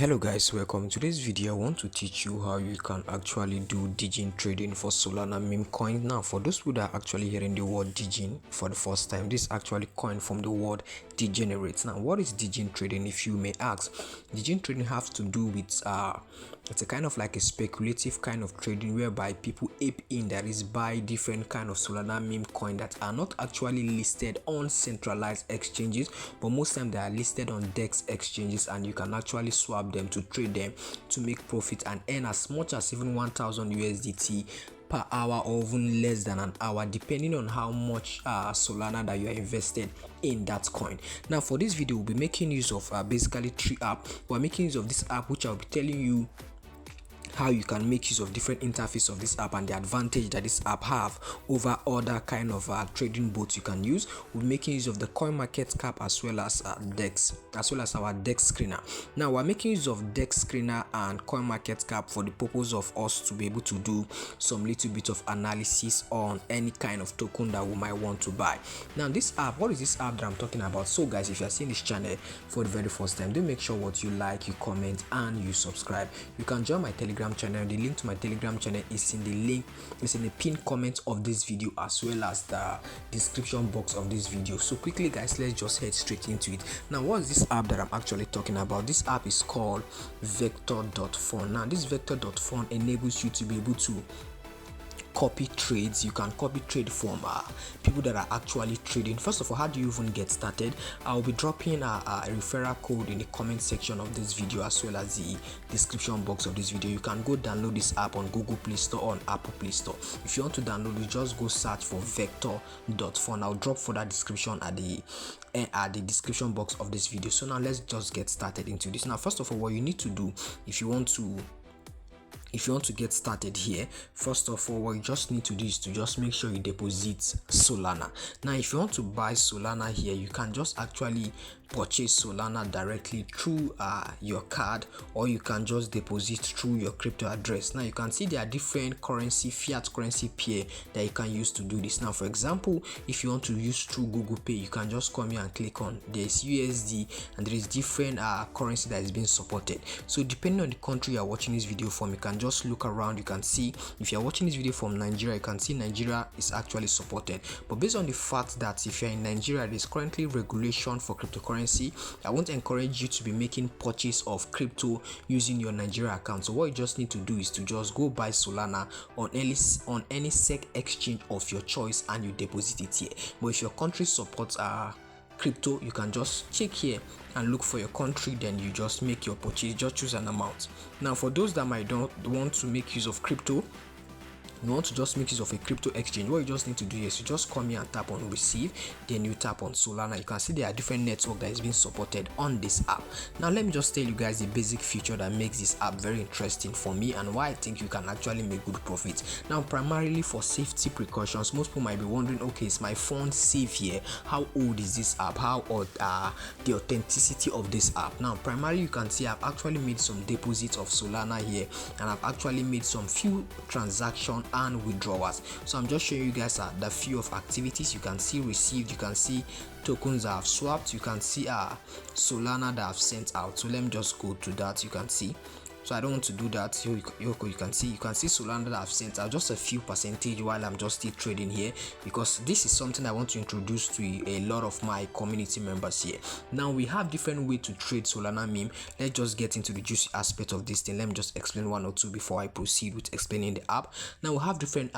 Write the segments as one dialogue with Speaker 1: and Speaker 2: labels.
Speaker 1: Hello guys, welcome to this video. I want to teach you how you can actually do Degen trading for Solana meme coin. Now for those who are actually hearing the word Degen for the first time, this actually coined from the word degenerate. Now what is Degen trading, if you may ask? Degen trading has to do with it's a kind of like a speculative kind of trading whereby people ape in, that is, buy different kind of Solana meme coin that are not actually listed on centralized exchanges, but most time they are listed on DEX exchanges, and you can actually swap them to trade them to make profit and earn as much as even 1000 USDT per hour, or even less than an hour, depending on how much Solana that you are invested in that coin. Now for this video, we'll be making use of basically three apps. We're making use of this app, which I'll be telling you how you can make use of different interface of this app and the advantage that this app have over other kind of trading bots you can use. We're making use of the coin market cap as well as DEX, as well as our DEX screener. Now we're making use of DEX screener and coin market cap for the purpose of us to be able to do some little bit of analysis on any kind of token that we might want to buy. Now this app, what is this app that I'm talking about? So guys, if you're seeing this channel for the very first time, do make sure what you like, you comment, and you subscribe. You can join my Telegram channel. The link to my Telegram channel is in the pinned comment of this video, as well as the description box of this video. So quickly guys, let's just head straight into it. Now what is this app that I'm actually talking about? This app is called Vector.fund. Now this Vector.fund enables you to be able to copy trades. You can copy trade from people that are actually trading. First of all, how do you even get started? I'll be dropping a referral code in the comment section of this video, as well as the description box of this video. You can go download this app on Google Play Store or on Apple Play Store. If you want to download it, just go search for Vector.fund. I'll drop further description at the description box of this video. So now let's just get started into this. Now first of all, what you need to do if you want to get started here, first of all, what you just need to do is to just make sure you deposit Solana. Now if you want to buy Solana here, you can just actually purchase Solana directly through your card, or you can just deposit through your crypto address. Now you can see there are different currency, fiat currency pair that you can use to do this. Now for example, if you want to use through Google Pay, you can just come here and click on there's USD, and there is different currency that is being supported. So depending on the country you are watching this video from, you can just look around. You can see, if you're watching this video from Nigeria, you can see Nigeria is actually supported. But based on the fact that if you're in Nigeria, there's currently regulation for cryptocurrency, I won't encourage you to be making purchase of crypto using your Nigeria account. So what you just need to do is to just go buy Solana on any SEC exchange of your choice, and you deposit it here. But if your country supports crypto, you can just check here and look for your country, then you just make your purchase, just choose an amount. Now for those that might don't want to make use of crypto, you want to just make use of a crypto exchange, what you just need to do is you just come here and tap on receive, then you tap on Solana. You can see there are different networks that is being supported on this app. Now let me just tell you guys the basic feature that makes this app very interesting for me, and why I think you can actually make good profits. Now primarily for safety precautions, most people might be wondering, okay, is my phone safe here? How old is this app? How old the authenticity of this app? Now primarily you can see I've actually made some deposits of Solana here, and I've actually made some few transactions and withdrawals. So I'm just showing you guys the few of activities. You can see received, you can see tokens that I've swapped, you can see Solana that I've sent out. So let me just go to that. You can see, so I don't want to do that. So you can see Solana that I've sent out, just a few percentage while I'm just still trading here, because this is something I want to introduce to a lot of my community members here. Now we have different way to trade Solana meme. Let's just get into the juicy aspect of this thing. Let me just explain one or two before I proceed with explaining the app. Now we have different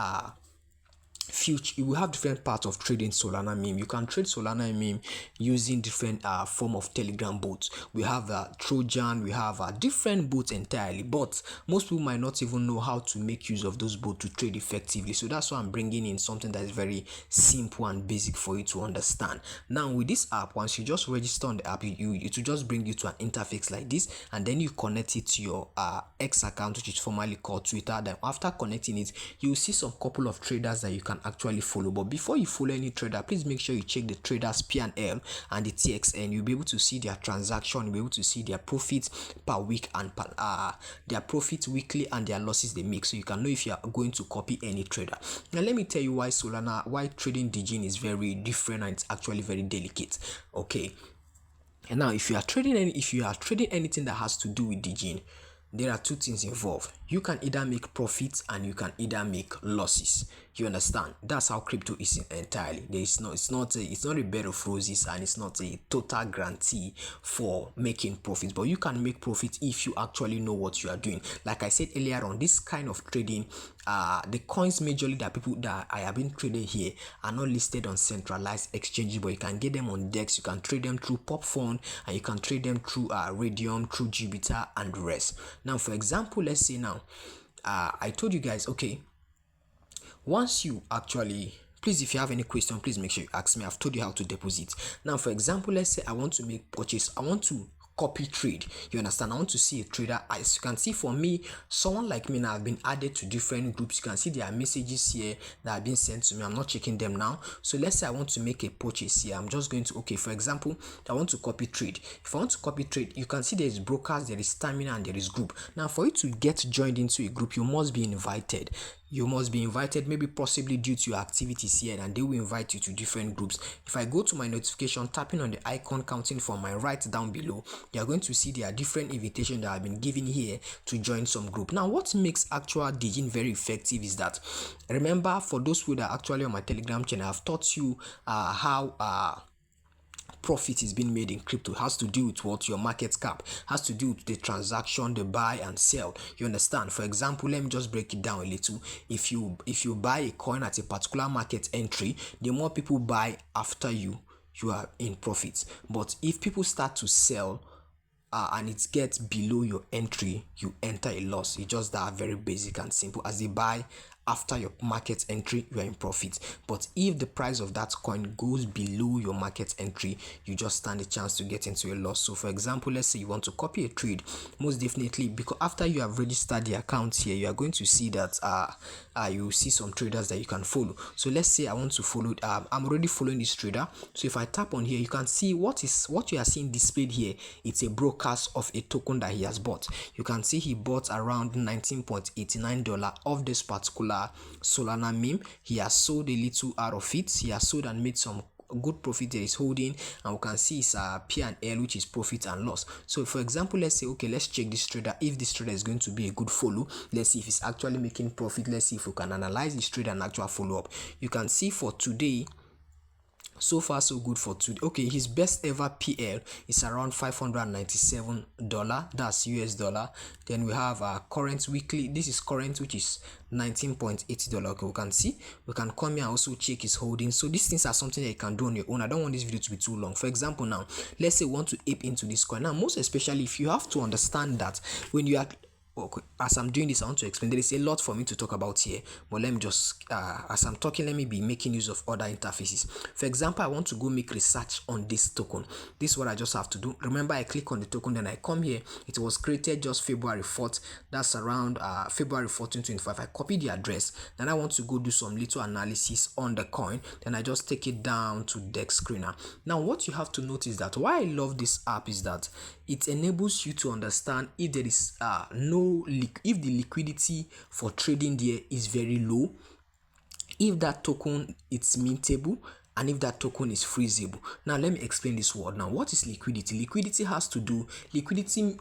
Speaker 1: you will have different parts of trading Solana meme. You can trade Solana meme using different form of Telegram bots. We have Trojan, we have different bots entirely, but most people might not even know how to make use of those bots to trade effectively. So that's why I'm bringing in something that is very simple and basic for you to understand. Now with this app, once you just register on the app, it will just bring you to an interface like this, and then you connect it to your X account, which is formerly called Twitter. Then after connecting it, you will see some couple of traders that you can actually follow. But before you follow any trader, please make sure you check the traders P&L and the TXN. You'll be able to see their transaction, you'll be able to see their profits per week and their profits weekly and their losses they make, so you can know if you are going to copy any trader. Now let me tell you why trading Degen is very different, and it's actually very delicate. Okay, And now if you are trading anything that has to do with Degen, there are two things involved. You can either make profits and you can either make losses. You understand? That's how crypto is entirely. There is no, it's not a bed of roses, and it's not a total guarantee for making profits. But you can make profits if you actually know what you are doing. Like I said earlier on, this kind of trading, the coins majorly that people that I have been trading here are not listed on centralized exchanges, but you can get them on DEX. You can trade them through Popfund, and you can trade them through Radium, through Jupiter, and the rest. Now, for example, let's say now, I told you guys, okay, once you actually, please, if you have any question, please make sure you ask me. I've told you how to deposit. Now, for example, let's say I want to make purchase, I want to copy trade. You understand? I want to see a trader. As you can see, for me, someone like me now, I've been added to different groups. You can see there are messages here that have been sent to me. I'm not checking them now. So let's say I want to make a purchase here. I'm just going to, okay, for example, I want to copy trade. If I want to copy trade, you can see there is brokers, there is stamina, and there is group. Now, for you to get joined into a group, you must be invited. You must be invited, maybe possibly due to your activities here, and they will invite you to different groups. If I go to my notification, tapping on the icon counting from my right down below, you are going to see there are different invitations that have been given here to join some group. Now, what makes actual Degen very effective is that, remember, for those who are actually on my Telegram channel, I've taught you how profit is being made in crypto. It has to do with what your market cap, has to do with the transaction, the buy and sell. You understand? For example, let me just break it down a little. If you buy a coin at a particular market entry, the more people buy after you are in profit. But if people start to sell and it gets below your entry, you enter a loss. It's just that very basic and simple. As they buy after your market entry, you are in profit. But if the price of that coin goes below your market entry, you just stand a chance to get into a loss. So for example, let's say you want to copy a trade, most definitely, because after you have registered the account here, you are going to see that you see some traders that you can follow. So let's say I want to follow, I'm already following this trader. So if I tap on here, you can see what you are seeing displayed here. It's a broadcast of a token that he has bought. You can see he bought around $19.89 of this particular Solana meme. He has sold a little out of it. He has sold and made some good profit that is holding, and we can see it's P&L, which is profit and loss. So for example, let's say, okay, let's check this trader. If this trader is going to be a good follow, let's see if it's actually making profit. Let's see if we can analyze this trader and actual follow up. You can see for today, so far so good for today. Okay, his best ever PL is around $597, that's US dollar. Then we have our current weekly, this is current, which is $19.80. Okay, we can see, we can come here and also check his holdings. So these things are something that you can do on your own. I don't want this video to be too long. For example, now let's say we want to ape into this coin. Now, most especially, if you have to understand that when you are, okay, as I'm doing this, I want to explain. There is a lot for me to talk about here, but let me just, as I'm talking, let me be making use of other interfaces. For example, I want to go make research on this token. This is what I just have to do. Remember, I click on the token, then I come here. It was created just February 4th. That's around February 14, 2025. I copy the address. Then I want to go do some little analysis on the coin. Then I just take it down to Dex Screener. Now, what you have to notice that why I love this app is that it enables you to understand if there is if the liquidity for trading there is very low, if that token is mintable, and if that token is freezable. Now let me explain this word. Now, what is liquidity? Liquidity has to do, liquidity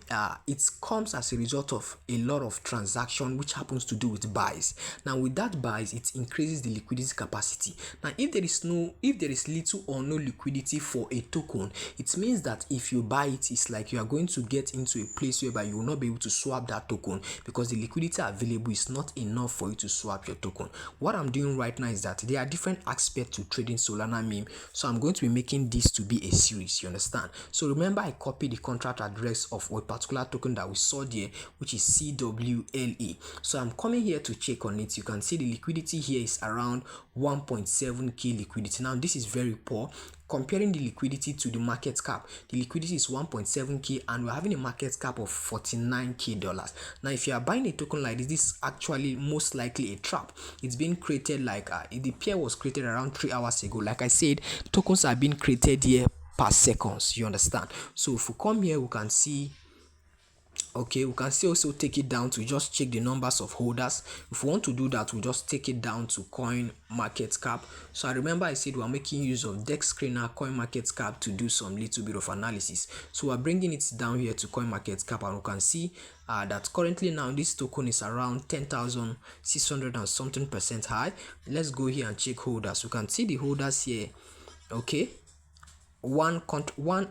Speaker 1: it comes as a result of a lot of transaction which happens to do with buys. Now with that buys, it increases the liquidity capacity. Now if there is little or no liquidity for a token, it means that if you buy it, it's like you are going to get into a place whereby you will not be able to swap that token because the liquidity available is not enough for you to swap your token. What I'm doing right now is that there are different aspects to trading Solana meme, so I'm going to be making this to be a series. You understand? So remember, I copied the contract address of a particular token that we saw there, which is CWLE. So I'm coming here to check on it. You can see the liquidity here is around 1.7k liquidity. Now this is very poor. Comparing the liquidity to the market cap, the liquidity is 1.7k and we're having a market cap of $49k. Now if you are buying a token like this is actually most likely a trap. It's been created like the pair was created around 3 hours ago. Like I said, tokens are being created here per seconds. You understand? So if we come here, we can see Okay, we can still also take it down to just check the numbers of holders. If we want to do that, we just take it down to coin market cap. So I remember I said we are making use of dex screener coin market cap to do some little bit of analysis. So we're bringing it down here to coin market cap, and we can see that currently now this token is around 10,600 and something percent high. Let's go here and check holders. We can see the holders here. Okay, one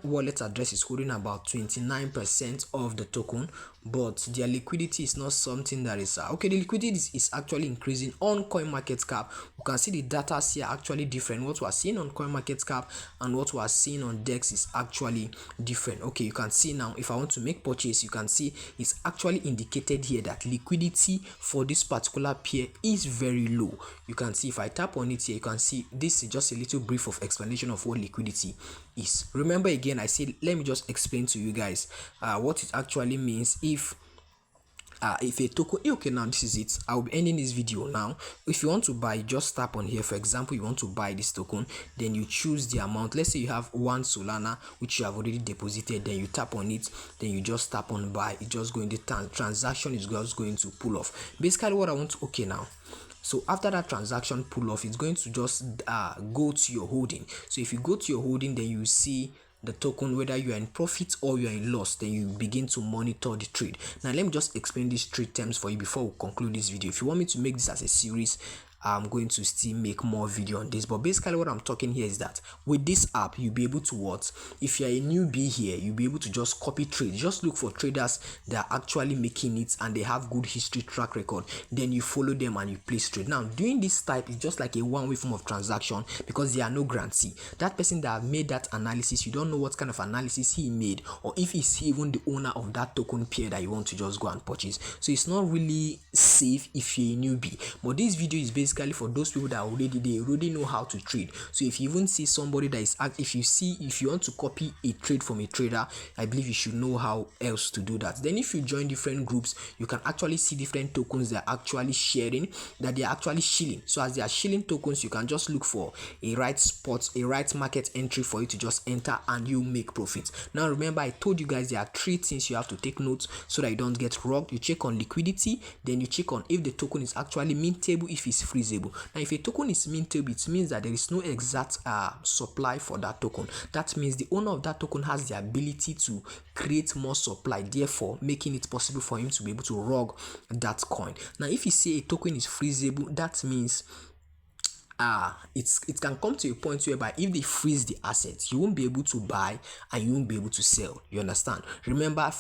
Speaker 1: wallet address is holding about 29% of the token, but their liquidity is not something that is okay. The liquidity is actually increasing on coin market cap. We can see the data here actually different. What we are seeing on coin market cap and what we are seeing on dex is actually different. Okay, you can see now if I want to make purchase, you can see it's actually indicated here that liquidity for this particular pair is very low. You can see if I tap on it here, you can see this is just a little brief of explanation of what liquidity is. Remember again, I said let me just explain to you guys what it actually means if a token. Okay, now this is it. I'll be ending this video now. If you want to buy, just tap on here. For example, you want to buy this token, then you choose the amount. Let's say you have 1 Solana which you have already deposited, then you tap on it, then you just tap on buy. It's just going, the transaction is just going to pull off. Basically what I want to, okay, now so after that transaction pull off, it's going to just go to your holding. So if you go to your holding, then you see the token, whether you are in profit or you are in loss, then you begin to monitor the trade. Now let me just explain these trade terms for you before we conclude this video. If you want me to make this as a series, I'm going to still make more video on this, but basically what I'm talking here is that with this app you'll be able to, what if you're a newbie here, you'll be able to just copy trade. Just look for traders that are actually making it and they have good history track record, then you follow them and you place trade. Now doing this type is just like a one-way form of transaction because there are no grantee. That person that made that analysis, you don't know what kind of analysis he made, or if he's even the owner of that token pair that you want to just go and purchase. So it's not really safe if you're a newbie. But this video is basically for those people that already know how to trade. So if you even see somebody that is, if you want to copy a trade from a trader, I believe you should know how else to do that. Then if you join different groups, you can actually see different tokens that are actually sharing, that they are actually shilling. So as they are shilling tokens, you can just look for a right spot, a right market entry for you to just enter and you make profit. Now remember, I told you guys there are 3 things you have to take notes so that you don't get robbed. You check on liquidity, then you check on if the token is actually mintable, if it's freezable. Now if a token is mintable, it means that there is no exact supply for that token. That means the owner of that token has the ability to create more supply, therefore making it possible for him to be able to rug that coin. Now if you say a token is freezable, that means it can come to a point whereby if they freeze the assets, you won't be able to buy and you won't be able to sell. You understand? Remember,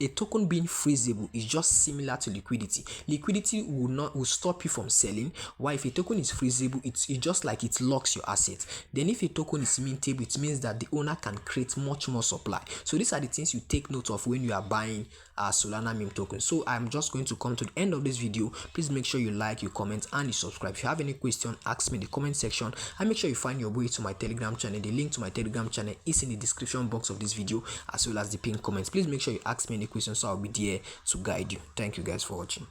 Speaker 1: a token being freezable is just similar to liquidity. Liquidity will stop you from selling, while if a token is freezable, it's just like it locks your assets. Then if a token is mintable, it means that the owner can create much more supply. So these are the things you take note of when you are buying Solana meme token. So I'm just going to come to the end of this video. Please make sure you like, you comment, and you subscribe. If you have any question, ask me in the comment section, and make sure you find your way to my Telegram channel. The link to my Telegram channel is in the description box of this video, as well as the pinned comments. Please make sure you ask me any questions, so I'll be there to guide you. Thank you guys for watching.